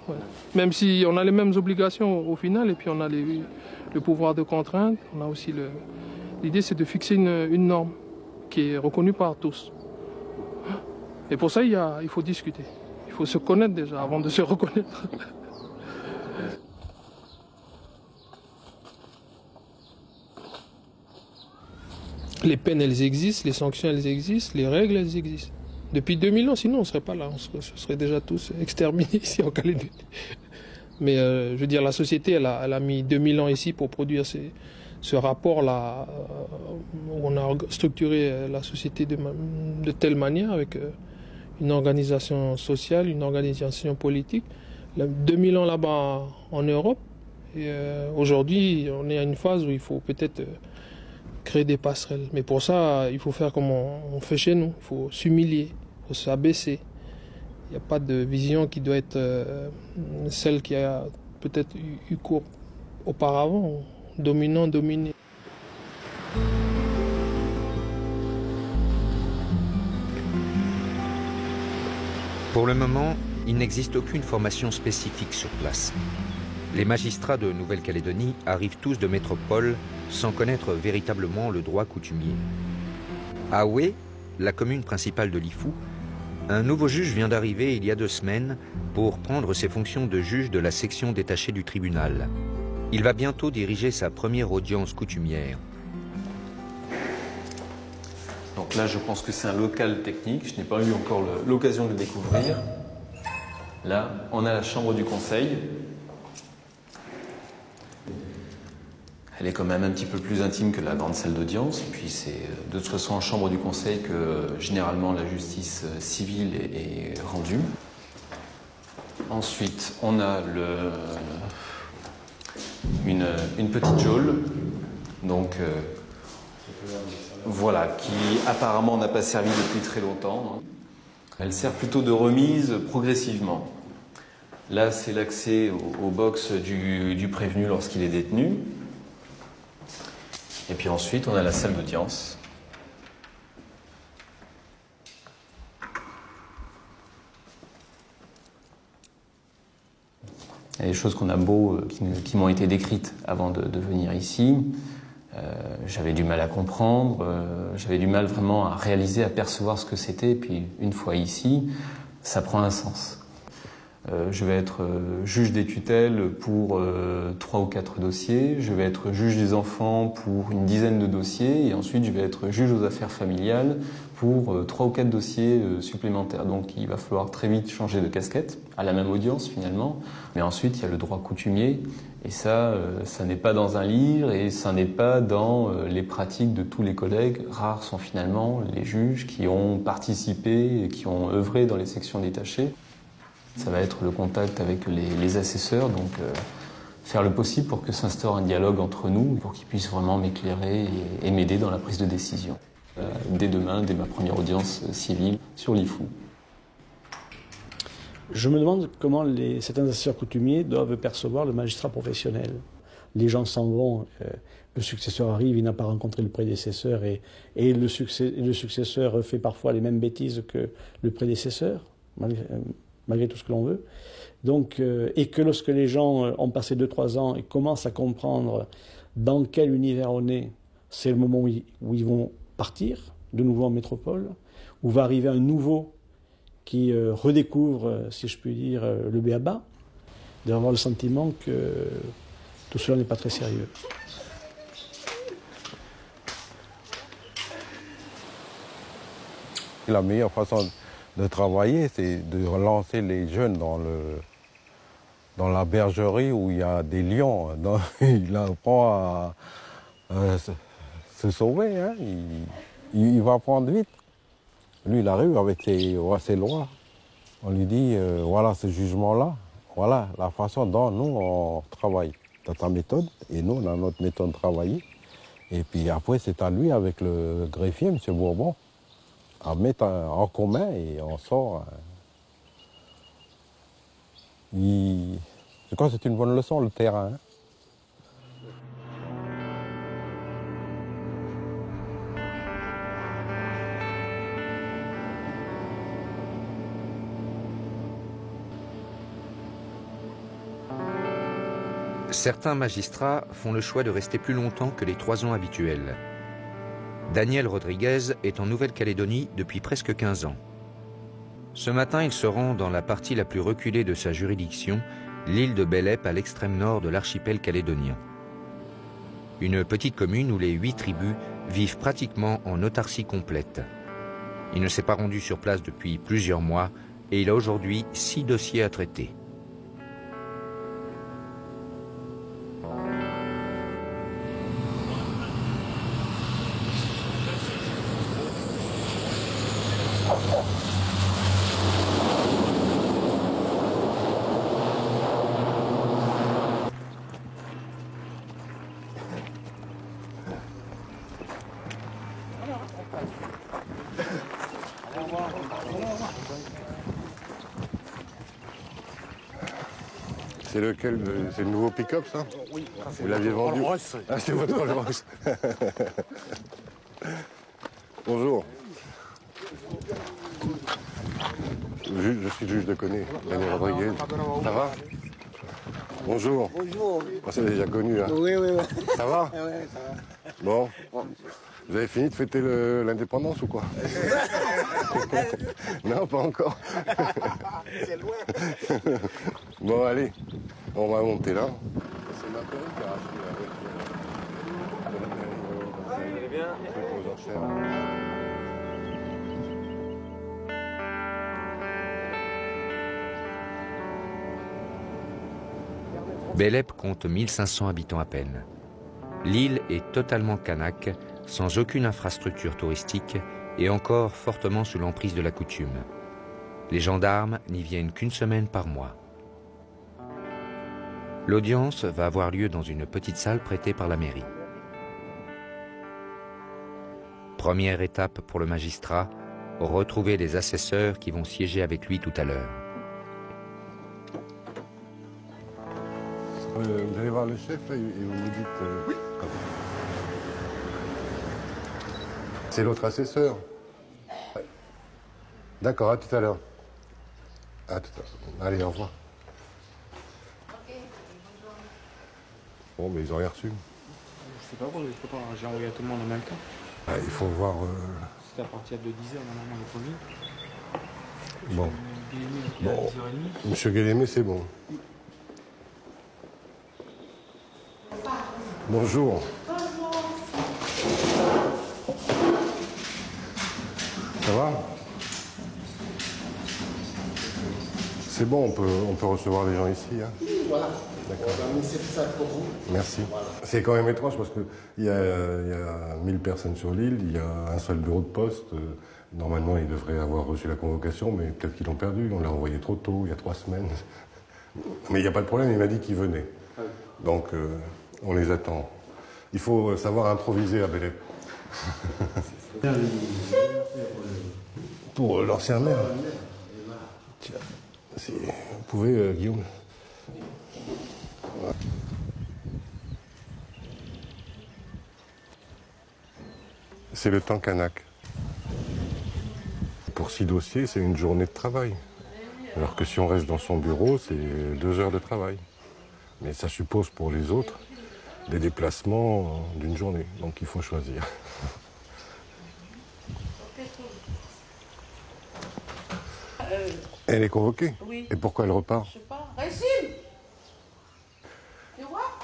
Ouais. Même si on a les mêmes obligations au final, et puis on a le pouvoir de contrainte, on a aussi l'idée c'est de fixer une norme qui est reconnue par tous. Et pour ça, il faut discuter. Il faut se connaître déjà avant de se reconnaître. Les peines, elles existent, les sanctions, elles existent, les règles, elles existent. Depuis 2000 ans, sinon on ne serait pas là, on serait déjà tous exterminés ici en Calédonie. Mais je veux dire, la société, elle a mis 2000 ans ici pour produire ce rapport-là, où on a structuré la société de telle manière, avec une organisation sociale, une organisation politique. 2000 ans là-bas en Europe, et aujourd'hui, on est à une phase où il faut peut-être créer des passerelles. Mais pour ça, il faut faire comme on fait chez nous. Il faut s'humilier, il faut s'abaisser. Il n'y a pas de vision qui doit être celle qui a peut-être eu cours auparavant, dominant, dominé. Pour le moment, il n'existe aucune formation spécifique sur place. Les magistrats de Nouvelle-Calédonie arrivent tous de métropole sans connaître véritablement le droit coutumier. À Oué, la commune principale de Lifou, un nouveau juge vient d'arriver il y a 2 semaines pour prendre ses fonctions de juge de la section détachée du tribunal. Il va bientôt diriger sa première audience coutumière. Donc là, je pense que c'est un local technique. Je n'ai pas eu encore l'occasion de le découvrir. Là, on a la chambre du conseil. Elle est quand même un petit peu plus intime que la grande salle d'audience. Et puis c'est de toute façon en chambre du conseil que généralement la justice civile est rendue. Ensuite, on a une petite geôle. Donc voilà, qui apparemment n'a pas servi depuis très longtemps. Elle sert plutôt de remise progressivement. Là, c'est l'accès au box du prévenu lorsqu'il est détenu. Et puis ensuite, on a la salle d'audience. Il y a des choses qu'on a qui m'ont été décrites avant de venir ici. J'avais du mal à comprendre, j'avais du mal vraiment à réaliser, à percevoir ce que c'était. Et puis une fois ici, ça prend un sens. Je vais être juge des tutelles pour 3 ou 4 dossiers. Je vais être juge des enfants pour une dizaine de dossiers. Et ensuite, je vais être juge aux affaires familiales pour 3 ou 4 dossiers supplémentaires. Donc il va falloir très vite changer de casquette, à la même audience finalement. Mais ensuite, il y a le droit coutumier. Et ça n'est pas dans un livre et ça n'est pas dans les pratiques de tous les collègues. Rares sont finalement les juges qui ont participé et qui ont œuvré dans les sections détachées. Ça va être le contact avec les assesseurs, donc faire le possible pour que s'instaure un dialogue entre nous, pour qu'ils puissent vraiment m'éclairer et m'aider dans la prise de décision. Dès demain, dès ma première audience civile sur Lifou. Je me demande comment certains assesseurs coutumiers doivent percevoir le magistrat professionnel. Les gens s'en vont, le successeur arrive, il n'a pas rencontré le prédécesseur et le successeur fait parfois les mêmes bêtises que le prédécesseur, malgré tout ce que l'on veut. Donc, et que lorsque les gens ont passé 2-3 ans et commencent à comprendre dans quel univers on est, c'est le moment où ils vont partir de nouveau en métropole, où va arriver un nouveau qui redécouvre, si je puis dire, le b.a.-ba, d'avoir le sentiment que tout cela n'est pas très sérieux. La meilleure façon de travailler, c'est de relancer les jeunes dans la bergerie où il y a des lions. Il apprend à se sauver, hein. Il va apprendre vite. Lui, il arrive avec ses lois. On lui dit, voilà ce jugement-là, voilà la façon dont nous, on travaille. Tu as ta méthode, et nous, on a notre méthode de travailler. Et puis après, c'est à lui, avec le greffier, M. Bourbon, à mettre en commun et on sort. Je crois que c'est une bonne leçon, le terrain. Hein. Certains magistrats font le choix de rester plus longtemps que les 3 ans habituels. Daniel Rodriguez est en Nouvelle-Calédonie depuis presque 15 ans. Ce matin, il se rend dans la partie la plus reculée de sa juridiction, l'île de Bélep à l'extrême nord de l'archipel calédonien. Une petite commune où les 8 tribus vivent pratiquement en autarcie complète. Il ne s'est pas rendu sur place depuis plusieurs mois et il a aujourd'hui 6 dossiers à traiter. C'est lequel? C'est le nouveau pick-up, ça? Oui. Vous l'aviez vendu? Ah, c'est votre Rolls Royce. Bonjour. Je suis juge de Koné, Daniel Rodriguez. Ça va? Bonjour. Bonjour. On s'est déjà connus, hein? Oui. Ça va? Oui, ça va. Bon. Vous avez fini de fêter l'indépendance ou quoi? Non, pas encore. C'est loin. Bon, allez, on va monter là. C'est ma collègue qui a racheté la voiture. Vous allez bien? Aux enchères. Bélep compte 1500 habitants à peine. L'île est totalement kanak, sans aucune infrastructure touristique et encore fortement sous l'emprise de la coutume. Les gendarmes n'y viennent qu'une semaine par mois. L'audience va avoir lieu dans une petite salle prêtée par la mairie. Première étape pour le magistrat, retrouver les assesseurs qui vont siéger avec lui tout à l'heure. Vous allez voir le chef là, et vous me dites... Oui. C'est l'autre assesseur. Ouais. D'accord, à tout à l'heure. À tout à l'heure. Allez, au revoir. Bon, mais ils ont rien reçu. Je sais pas quoi, j'ai envoyé à tout le monde en même temps. Il faut voir... C'était à partir de 10h normalement les premiers. Bon. Bon. Monsieur Guélémé, c'est bon. Bonjour. Ça va? C'est bon, on peut recevoir les gens ici. Hein? Oui, voilà. D'accord. On a mis cette salle pour vous. Merci. Voilà. C'est quand même étrange parce qu'il y a 1000 personnes sur l'île, il y a un seul bureau de poste. Normalement, ils devraient avoir reçu la convocation, mais peut-être qu'ils l'ont perdu. On l'a envoyé trop tôt, il y a 3 semaines. Mais il n'y a pas de problème, il m'a dit qu'ils venaient. Donc, on les attend. Il faut savoir improviser à Bélep. Pour l'ancien maire. Tiens, vous pouvez, Guillaume. Voilà. C'est le temps kanak. Pour 6 dossiers, c'est une journée de travail. Alors que si on reste dans son bureau, c'est 2 heures de travail. Mais ça suppose pour les autres des déplacements d'une journée. Donc il faut choisir. Elle est convoquée? Oui. Et pourquoi elle repart? Je sais pas. Régine! Tu vois?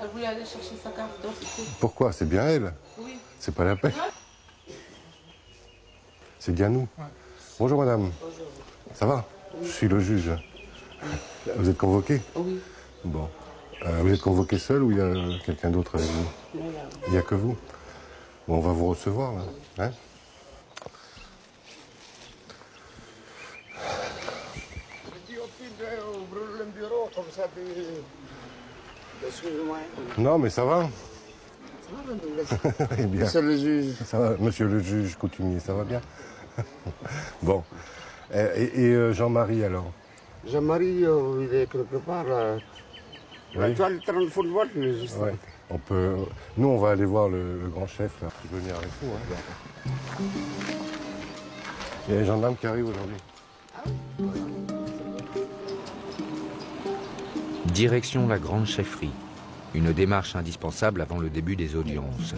Elle voulait aller chercher sa carte d'identité. Pourquoi? C'est bien elle? Oui. C'est pas la peine. C'est bien nous. Ouais. Bonjour madame. Bonjour. Ça va? Oui. Je suis le juge. Vous êtes convoqué? Oui. Bon. Vous êtes convoqué seul ou il y a quelqu'un d'autre avec vous? Il n'y a que vous? Bon, on va vous recevoir là. Hein? Non, mais ça va. Eh bien. Monsieur le juge. Ça va, monsieur le juge coutumier, ça va bien? Bon. Et Jean-Marie alors? Jean-Marie, il est quelque part. Oui. Tu as le train de football, juste. Ouais. On peut. Nous, on va aller voir le grand chef là. Il veut venir avec nous. Hein. Il y a les gendarmes qui arrivent aujourd'hui. Direction la grande chefferie, une démarche indispensable avant le début des audiences.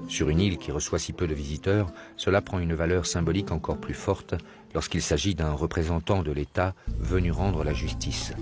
Sur une île qui reçoit si peu de visiteurs, cela prend une valeur symbolique encore plus forte lorsqu'il s'agit d'un représentant de l'État venu rendre la justice.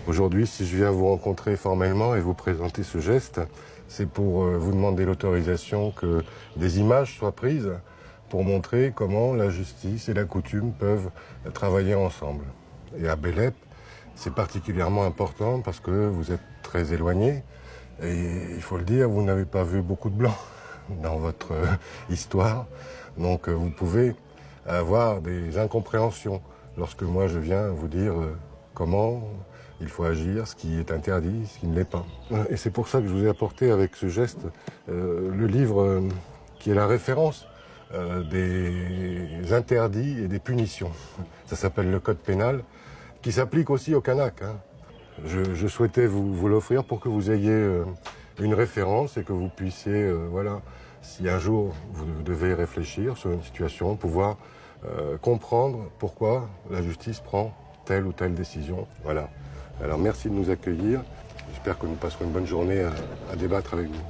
Aujourd'hui, si je viens vous rencontrer formellement et vous présenter ce geste, c'est pour vous demander l'autorisation que des images soient prises pour montrer comment la justice et la coutume peuvent travailler ensemble. Et à Bélep, c'est particulièrement important parce que vous êtes très éloigné. Et il faut le dire, vous n'avez pas vu beaucoup de blancs dans votre histoire. Donc vous pouvez avoir des incompréhensions lorsque moi je viens vous dire comment il faut agir, ce qui est interdit, ce qui ne l'est pas. Et c'est pour ça que je vous ai apporté avec ce geste le livre qui est la référence des interdits et des punitions. Ça s'appelle le Code pénal, qui s'applique aussi au Kanak. Je souhaitais vous l'offrir pour que vous ayez une référence et que vous puissiez, voilà, si un jour vous devez réfléchir sur une situation, pouvoir comprendre pourquoi la justice prend telle ou telle décision. Voilà. Alors merci de nous accueillir. J'espère que nous passerons une bonne journée à débattre avec vous.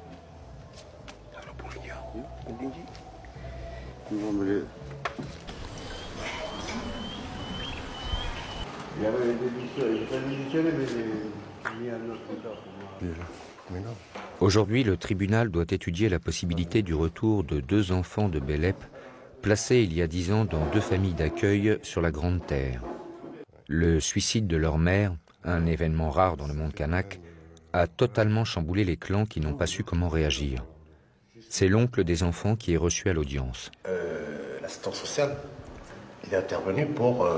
Aujourd'hui, le tribunal doit étudier la possibilité du retour de 2 enfants de Bélep, placés il y a 10 ans dans 2 familles d'accueil sur la Grande Terre. Le suicide de leur mère, un événement rare dans le monde kanak, a totalement chamboulé les clans qui n'ont pas su comment réagir. C'est l'oncle des enfants qui est reçu à l'audience. L'assistant social, il est intervenu pour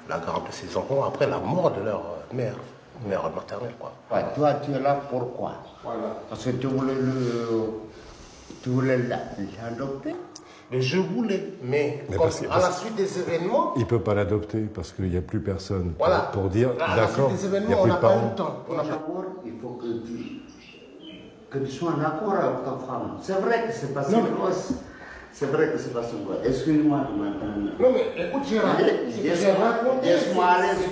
la garde de ses enfants après la mort de leur mère maternelle, quoi. Ouais, toi, tu es là pourquoi? Voilà. Parce que tu voulais l'adopter? Mais je voulais, mais à la suite des événements... Il ne peut pas l'adopter parce qu'il n'y a plus personne voilà. pour dire d'accord. À la suite des événements, on n'a pas eu le temps. Il faut que tu sois en accord avec ta femme. C'est vrai que c'est passé grosse. C'est vrai que c'est passé grosse. Excuse-moi de m'entendre. Non mais écoute, j'ai raconté. Laisse-moi aller sur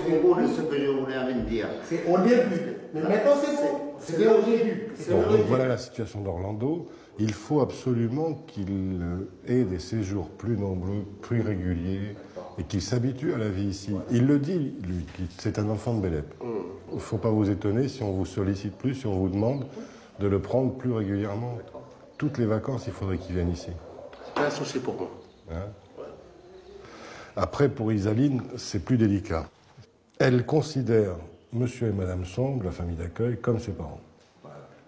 ce que je voulais dire. C'est au début. Mais maintenant c'est bon. C'était au début. Donc voilà la situation d'Orlando. Il faut absolument qu'il ait des séjours plus nombreux, plus réguliers, et qu'il s'habitue à la vie ici. Il le dit, lui, c'est un enfant de Bélep. Il ne faut pas vous étonner si on vous sollicite plus, si on vous demande de le prendre plus régulièrement. Toutes les vacances, il faudrait qu'il vienne ici. C'est un souci pour moi. Hein? Après, pour Isaline, c'est plus délicat. Elle considère monsieur et madame Song, la famille d'accueil, comme ses parents.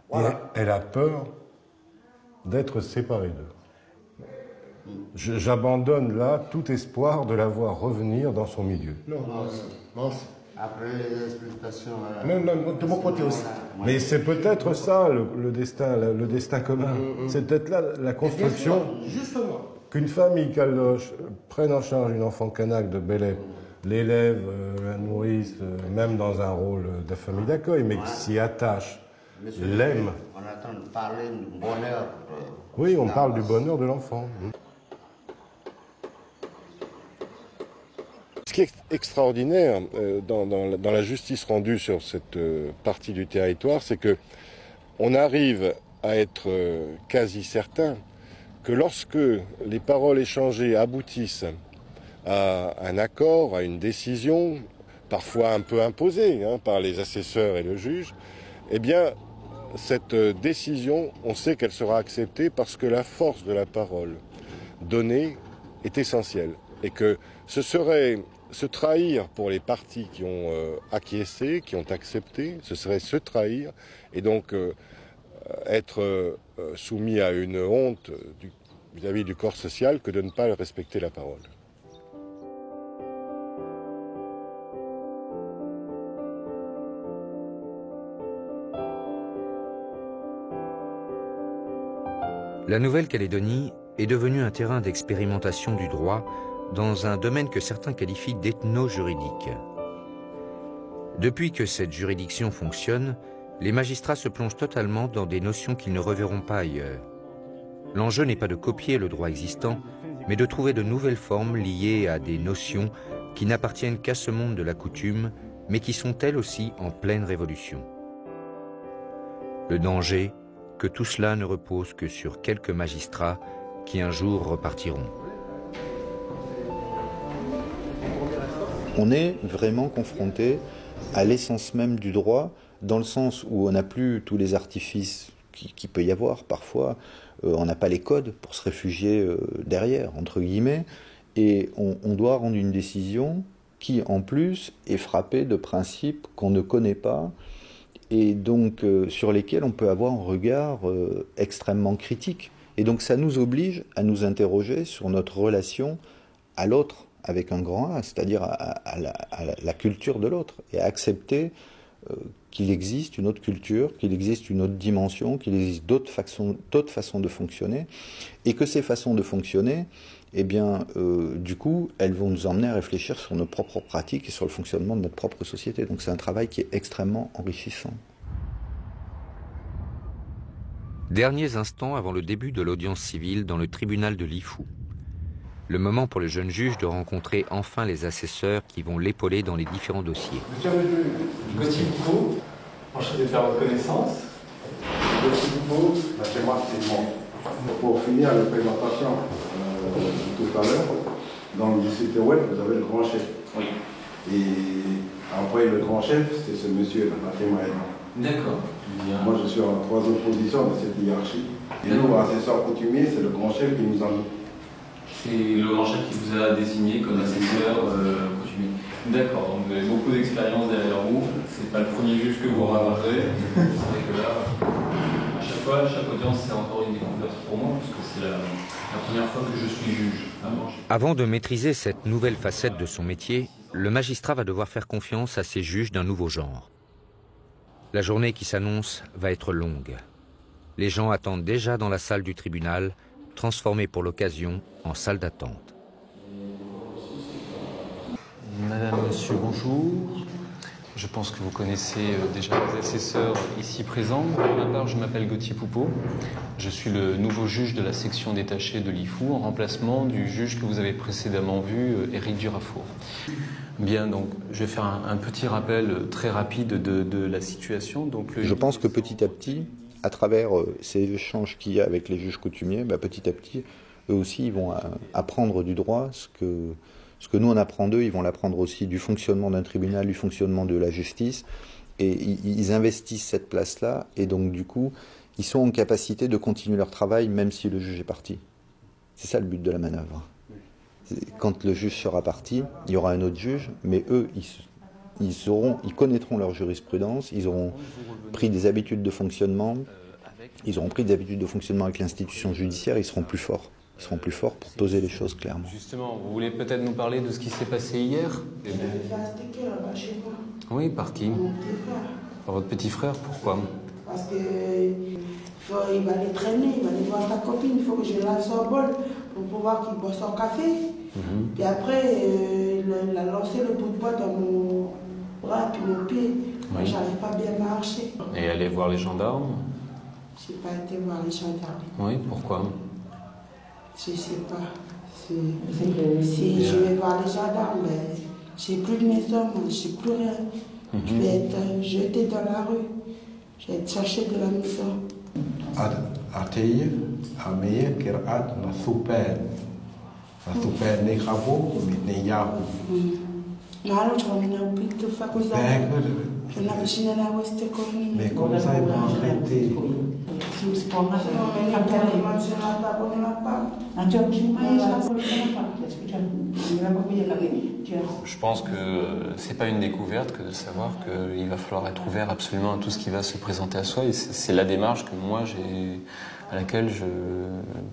Voilà. Et elle a peur d'être séparée d'eux. J'abandonne là tout espoir de la voir revenir dans son milieu. Non, après les explications... Non, de mon côté aussi. Mais c'est peut-être ça le destin commun. C'est peut-être là la construction qu'une famille Caldoche prenne en charge une enfant kanak de Bélep, l'élève, la nourrice, même dans un rôle de famille d'accueil, mais qui s'y attache, l'aime. On attend de parler du bonheur. Oui, on parle du bonheur de l'enfant. Ce qui est extraordinaire dans la justice rendue sur cette partie du territoire, c'est que on arrive à être quasi certain que lorsque les paroles échangées aboutissent à un accord, à une décision, parfois un peu imposée par les assesseurs et le juge, eh bien, cette décision, on sait qu'elle sera acceptée parce que la force de la parole donnée est essentielle et que ce serait se trahir pour les partis qui ont acquiescé, qui ont accepté, ce serait se trahir et donc être soumis à une honte vis-à-vis du corps social que de ne pas respecter la parole. La Nouvelle-Calédonie est devenue un terrain d'expérimentation du droit dans un domaine que certains qualifient d'ethno-juridique. Depuis que cette juridiction fonctionne, les magistrats se plongent totalement dans des notions qu'ils ne reverront pas ailleurs. L'enjeu n'est pas de copier le droit existant, mais de trouver de nouvelles formes liées à des notions qui n'appartiennent qu'à ce monde de la coutume, mais qui sont elles aussi en pleine révolution. Le danger, que tout cela ne repose que sur quelques magistrats qui un jour repartiront. On est vraiment confronté à l'essence même du droit, dans le sens où on n'a plus tous les artifices qu'il peut y avoir parfois, on n'a pas les codes pour se réfugier derrière, entre guillemets, et on doit rendre une décision qui en plus est frappé de principes qu'on ne connaît pas et donc sur lesquels on peut avoir un regard extrêmement critique. Et donc ça nous oblige à nous interroger sur notre relation à l'autre avec un grand A, c'est-à-dire à la culture de l'autre, et à accepter qu'il existe une autre culture, qu'il existe une autre dimension, qu'il existe d'autres façons de fonctionner, et que ces façons de fonctionner, eh bien, du coup, elles vont nous emmener à réfléchir sur nos propres pratiques et sur le fonctionnement de notre propre société. Donc c'est un travail qui est extrêmement enrichissant. Derniers instants avant le début de l'audience civile dans le tribunal de Lifou. Le moment pour le jeune juge de rencontrer enfin les assesseurs qui vont l'épauler dans les différents dossiers. Monsieur le juge, Gauthier Coupeau, enchanté de faire votre connaissance. Gauthier Coupeau, c'est moi qui demande. Pour finir la présentation tout à l'heure, dans le site web, vous avez le grand chef. Oui. Et après le grand chef, c'est ce monsieur, Maté Maëna. D'accord. Moi, je suis en troisième position de cette hiérarchie. Et nous, assesseurs coutumiers, c'est le grand chef qui nous a mis. C'est le grand chef qui vous a désigné comme assesseur coutumier. D'accord, donc vous avez beaucoup d'expérience derrière vous. C'est pas le premier juge que vous rencontrez. C'est vrai que là, à chaque fois, chaque audience, c'est encore une découverte pour moi, parce que c'est la première fois que je suis juge. Avant de maîtriser cette nouvelle facette de son métier, le magistrat va devoir faire confiance à ses juges d'un nouveau genre. La journée qui s'annonce va être longue. Les gens attendent déjà dans la salle du tribunal, transformée pour l'occasion en salle d'attente. Madame, monsieur, bonjour. Je pense que vous connaissez déjà les assesseurs ici présents. Pour ma part, je m'appelle Gauthier Coupeau. Je suis le nouveau juge de la section détachée de Lifou, en remplacement du juge que vous avez précédemment vu, Éric Durafour. Bien, donc je vais faire un petit rappel très rapide de la situation. Donc, Je pense que petit à petit, à travers ces échanges qu'il y a avec les juges coutumiers, petit à petit, eux aussi, ils vont apprendre du droit ce que nous on apprend d'eux, ils vont l'apprendre aussi du fonctionnement d'un tribunal, du fonctionnement de la justice, et ils investissent cette place-là, et donc du coup, ils sont en capacité de continuer leur travail même si le juge est parti. C'est ça le but de la manœuvre. Quand le juge sera parti, il y aura un autre juge, mais eux, ils connaîtront leur jurisprudence, ils auront pris des habitudes de fonctionnement, avec l'institution judiciaire, ils seront plus forts. Ils seront plus forts pour poser les choses clairement. Justement, vous voulez peut-être nous parler de ce qui s'est passé hier? Je me suis fait attaquer là-bas chez moi. Oui, par qui? Mon petit frère. Par votre petit frère, pourquoi? Parce qu'il va aller traîner, il va aller voir sa copine, il faut que je lave son bol pour pouvoir qu'il boive son café. Puis après, il a lancé le bout de bois dans mon bras puis mon pied. Moi, j'arrive pas bien à marcher. Et aller voir les gendarmes? J'ai pas été voir les gendarmes. Oui, pourquoi? Je sais pas. Si je vais voir les gendarmes, j'ai plus de maison, j'ai plus rien. Je vais être jetée dans la rue. Je vais être cherchée de la maison. Mais comme ça, ils vont arrêter. Je pense que c'est pas une découverte que de savoir qu'il va falloir être ouvert absolument à tout ce qui va se présenter à soi. Et c'est la démarche que moi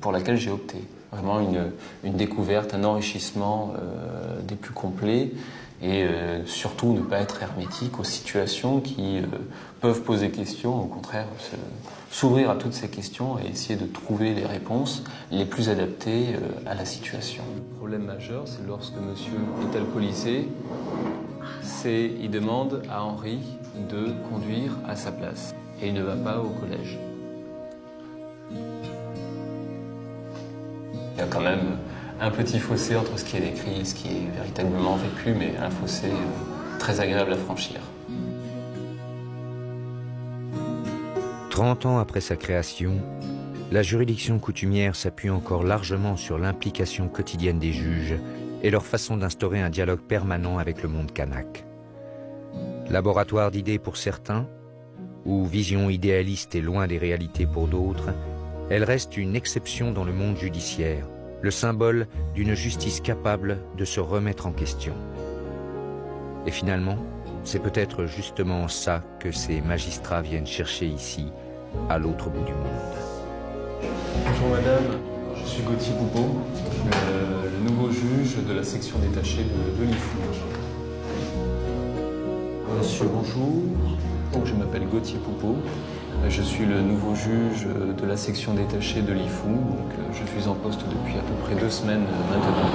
pour laquelle j'ai opté. Vraiment une découverte, un enrichissement des plus complets. Et surtout ne pas être hermétique aux situations qui peuvent poser question, au contraire s'ouvrir à toutes ces questions et essayer de trouver les réponses les plus adaptées à la situation. Le problème majeur, c'est lorsque monsieur est alcoolisé, il demande à Henri de conduire à sa place et il ne va pas au collège. Il y a quand même un petit fossé entre ce qui est décrit et ce qui est véritablement vécu, mais un fossé très agréable à franchir. 30 ans après sa création, la juridiction coutumière s'appuie encore largement sur l'implication quotidienne des juges et leur façon d'instaurer un dialogue permanent avec le monde kanak. Laboratoire d'idées pour certains, ou vision idéaliste et loin des réalités pour d'autres, elle reste une exception dans le monde judiciaire, le symbole d'une justice capable de se remettre en question. Et finalement, c'est peut-être justement ça que ces magistrats viennent chercher ici, à l'autre bout du monde. Bonjour madame, je suis Gauthier Poupeau, le nouveau juge de la section détachée de Lifou. Monsieur, bonjour. Donc, je m'appelle Gauthier Poupeau. Je suis le nouveau juge de la section détachée de Lifou. Donc, je suis en poste depuis à peu près 2 semaines maintenant.